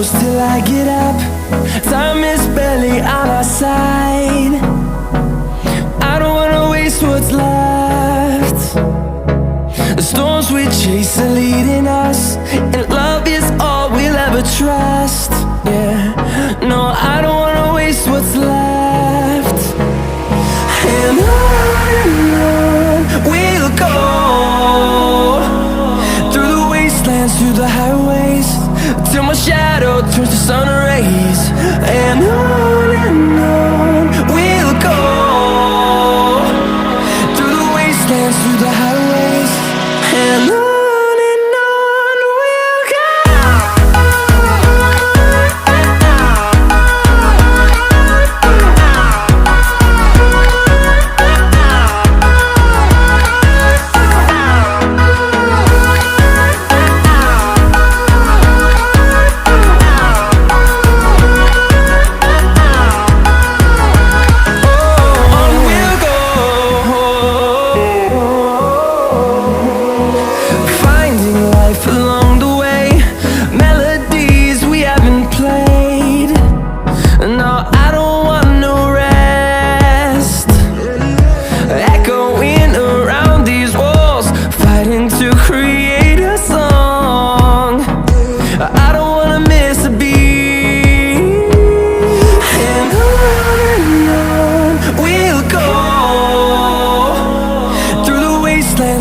close till I get up. Time is barely on our side. I don't wanna waste what's left. The storms we chase are leading us, and love is all we'll ever trust. Yeah, no, I don't wanna waste what's left. And on we'll go, through the wastelands, through the highways, till my shadow turns to sun rays. And on we'll go, through the wastelands, through the highways, and on we'll go.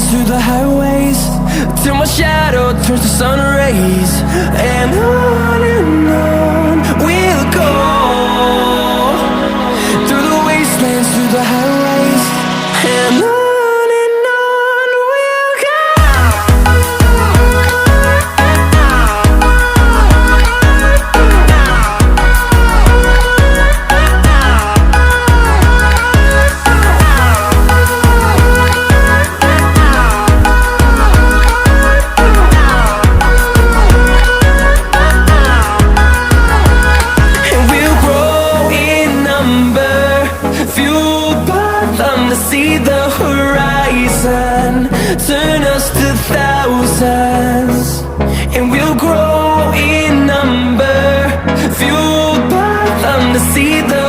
Through the highways, till my shadow turns to sun rays. And on we'll go, through the wastelands, through the highways, and on we'll go. To see the horizon turn us to thousands, and we'll grow in number, fueled by them to see the